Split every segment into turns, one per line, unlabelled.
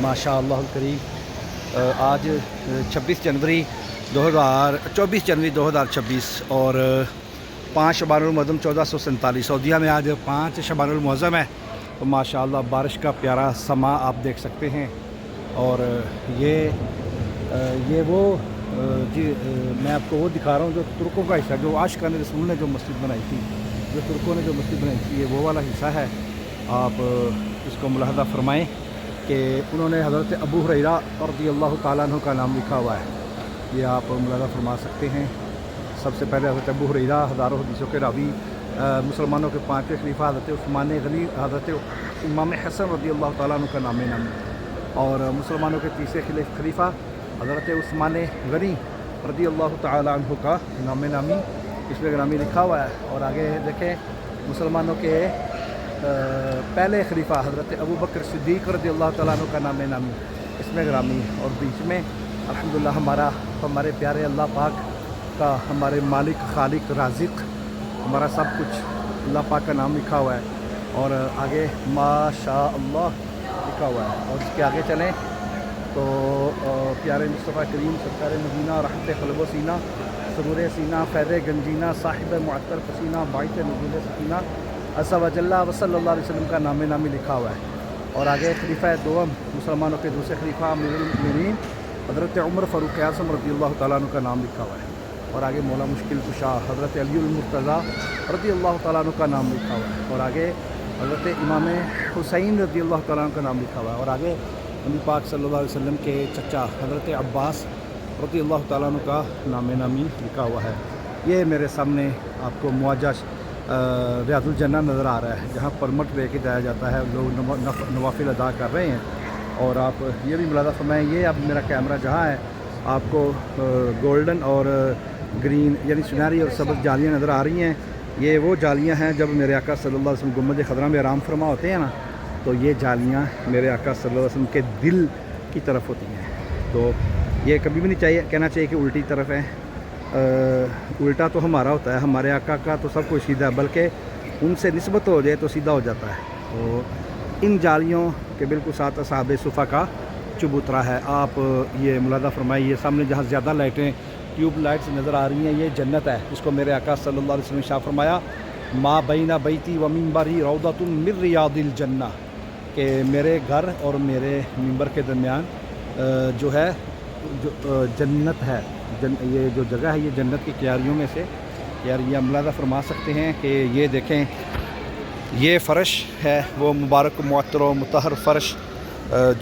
माशाअल्लाह करीम आज 24 जनवरी 2026 और 5 शबानुल मुअज़्ज़म 1447 सऊदीया में आज 5 शबानुल मुअज़्ज़म है। तो माशाअल्लाह बारिश का प्यारा समा आप देख सकते हैं। और ये वो मैं आपको वो दिखा रहा हूँ जो तुर्कों का हिस्सा, जो आशिकान रसूल ने जो मस्जिद बनाई थी, जो तुर्कों ने जो मस्जिद बनाई थी, ये वो वाला हिस्सा है। आप इसको मुलाहज़ा फरमाएँ कि उन्होंने हज़रत अबू हुरैरा रज़ियल्लाहु ताला अन्हु का नाम लिखा हुआ है। ये आप मुलाहज़ा फरमा सकते हैं। सबसे पहले हज़रत अबू हुरैरा हज़ारों हदीसों के रावी, मुसलमानों के 5वें खलीफा हज़रत उस्मान गनी, हज़रत इमाम हसन रज़ियल्लाहु ताला अन्हु का नाम नामी, और मुसलमानों के 3रे खलीफा हज़रत उस्मान गनी रज़ियल्लाहु ताला अन्हु का नाम नामी इसमें ग्रामी लिखा हुआ है। और आगे देखें मुसलमानों के पहले खलीफा हज़रत अबू बकर सिद्दीक़ रज़ियल्लाहु ताला अन्हु का नाम नामी इसमें ग्रामी, और बीच में अल्हम्दुलिल्लाह हमारे प्यारे अल्लाह पाक का, हमारे मालिक खालिक राज़िक़, हमारा सब कुछ अल्लाह पाक का नाम लिखा हुआ है। और आगे माशाअल्लाह लिखा हुआ है। और इसके आगे चलें तो प्यारे मुस्तफ़ा करीम सरकार मदीना रहमत क़ल्ब व सीना सुरूर सीना फ़ैज़ गंजीना साहिब मुअत्तर पसीना बाइत नज़ूल सकीना अज़्ज़ा व जल्ला व सल्लल्लाहु अलैहि वसल्लम का नाम नामी लिखा हुआ है। और आगे खलीफा दोम मुसलमानों के दूसरे खलीफा अमीरुल मोमिनीन हज़रत उमर फ़ारूक आज़म रज़ियल्लाहु ताला अन्हु का नाम लिखा हुआ है। और आगे मौला मुश्किल कुशा हज़रत अलीउल मुर्तज़ा रज़ियल्लाहु ताला अन्हु का नाम लिखा हुआ है। और आगे हज़रत इमाम हुसैन रज़ियल्लाहु ताला अन्हु का नाम लिखा हुआ है। और आगे नबी पाक सल्लल्लाहु अलैहि वसल्लम के चचा हज़रत अब्बास रज़ियल्लाहु ताला अन्हु का नाम नामी लिखा हुआ है। ये मेरे सामने आपको मुआजा रियादुल जन्नह नज़र आ रहा है, जहाँ परमट लेके जाया जाता है, लोग नवाफिल अदा कर रहे हैं। और आप ये भी मुलाज़ा फरमाएं, ये अब मेरा कैमरा जहाँ है आपको गोल्डन और ग्रीन यानी सुनहरी और सब्ज़ जालियाँ नज़र आ रही हैं। ये वो जालियाँ हैं जब मेरे आका सल्लल्लाहु अलैहि वसल्लम गुंबद खदरा में आराम फरमा होते हैं ना, तो ये जालियाँ मेरे आका सल्लल्लाहु अलैहि वसल्लम के दिल की तरफ होती हैं। तो ये कभी भी नहीं कहना चाहिए कि उल्टी तरफ है। उल्टा तो हमारा होता है, हमारे आका का तो सब कुछ सीधा, बल्कि उनसे निस्बत हो जाए तो सीधा हो जाता है। तो इन जालियों के बिल्कुल साथ असहाब सुफ़ा का चबूतरा है। आप ये मुलाज़ा फरमाइए, सामने जहाँ ज़्यादा लाइटें ट्यूब लाइट्स नज़र आ रही हैं, ये जन्नत है, जिसको मेरे आका सल्लल्लाहु अलैहि वसल्लम ने शाह फरमाया मा बैना बैती व मिंबरी रौदतुन मिन रियादिल जन्नह, कि मेरे घर और मेरे मिंबर के दरमियान जो है जो जन्नत है, ये जो जगह है ये जन्नत की क्यारियों में से क्यारियाँ मुलाज़ा फरमा सकते हैं। कि ये देखें ये फ़र्श है वो मुबारक मुअत्तर व मुतहहर फ़र्श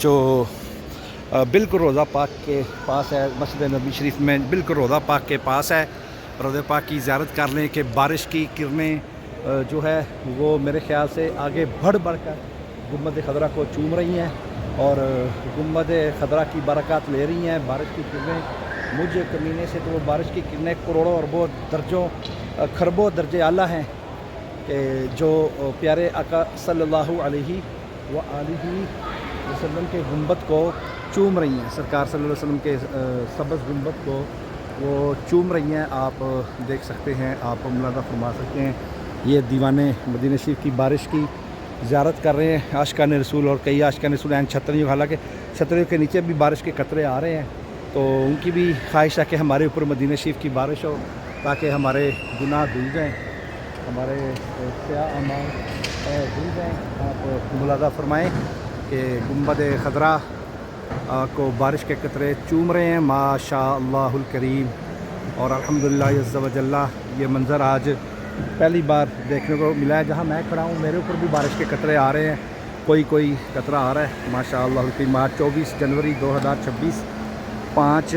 जो बिल्कुल रोज़ा पाक के पास है, मस्जिद नबी शरीफ में बिल्कुल रोज़ा पाक के पास है। रोज़ा पाक की ज़ियारत कर लें कि बारिश की किरणें जो है वो मेरे ख़्याल से आगे बढ़ कर गुंबद खदरा को चूम रही हैं और गुंबद खदरा की बरक़ात ले रही हैं। बारिश की किरणें मुझ कमीने से तो वो बारिश की किरणें करोड़ों अरबों दर्जों खरबों दर्जे आला हैं कि जो प्यारे आका सल्लल्लाहु अलैहि वसल्लम के गुंबद को चूम रही हैं। सरकार सल्लल्लाहु अलैहि वसल्लम के सब्ज़ गुंबद को वो चूम रही हैं। आप देख सकते हैं, आप मुलाज़ा फरमा सकते हैं। ये दीवाने मदीना शरीफ की बारिश की ज़ियारत कर रहे हैं, आशिकान रसूल, और कई आशिकान रसूल हैं छतरियों, हालांकि छतरियों के नीचे भी बारिश के कतरे आ रहे हैं। तो उनकी भी ख्वाहिश है कि हमारे ऊपर मदीना शरीफ की बारिश हो, ताकि हमारे गुनाह धुल जाएँ, हमारे क्या अमाल धुल जाएँ। आप मुलाज़ा फरमाएँ कि गुंबद खदरा को बारिश के कतरे चूम रहे हैं माशाअल्लाहुल करीम। और अल्हम्दुलिल्लाह अज़्ज़ा व जल्ला ये मंज़र आज पहली बार देखने को मिला है। जहाँ मैं खड़ा हूँ मेरे ऊपर भी बारिश के कतरे आ रहे हैं, कोई कतरा आ रहा है माशाअल्लाह। 24 जनवरी 2026 5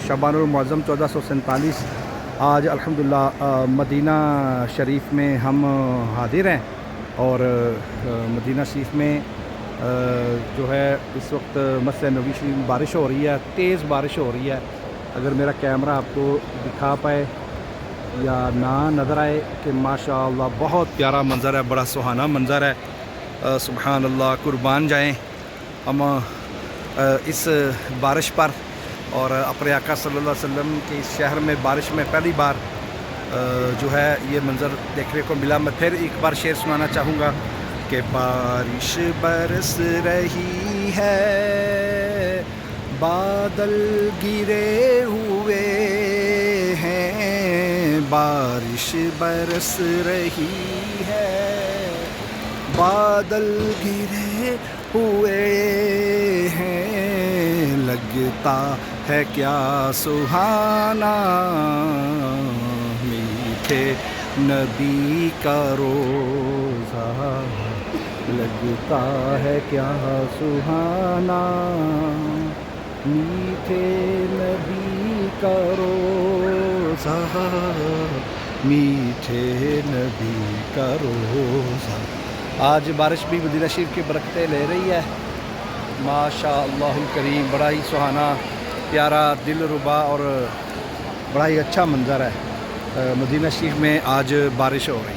शबानुल मुअज़्ज़म 1447 आज अल्हम्दुलिल्लाह मदीना शरीफ में हम हाज़िर हैं। और मदीना शरीफ में जो है इस वक्त मस्जिद नबी शरीफ में बारिश हो रही है, तेज़ बारिश हो रही है। अगर मेरा कैमरा आपको दिखा पाए या ना नज़र आए कि माशाअल्लाह बहुत प्यारा मंज़र है, बड़ा सुहाना मंज़र है। सुभान अल्लाह, कुर्बान जाएं हम इस बारिश पर। और अपने आका सल्लल्लाहु अलैहि वसल्लम के इस शहर में बारिश में पहली बार जो है ये मंज़र देखने को मिला। मैं फिर एक बार शेर सुनाना चाहूँगा کہ بارش برس رہی ہے، بادل گرے ہوئے ہیں، بارش برس رہی ہے، بادل گرے ہوئے ہیں، لگتا ہے کیا سہانا میٹھے نبی کا روزہ، لگتا ہے کیا سہانا میٹھے نبی کا روزہ، میٹھے نبی کا روزہ۔ آج بارش بھی مدینہ شریف کی برکتیں لے رہی ہے، ماشاء اللہ الکریم، بڑا ہی سہانا پیارا دل ربا اور بڑا ہی اچھا منظر ہے۔ مدینہ شریف میں آج بارش ہو رہی ہے۔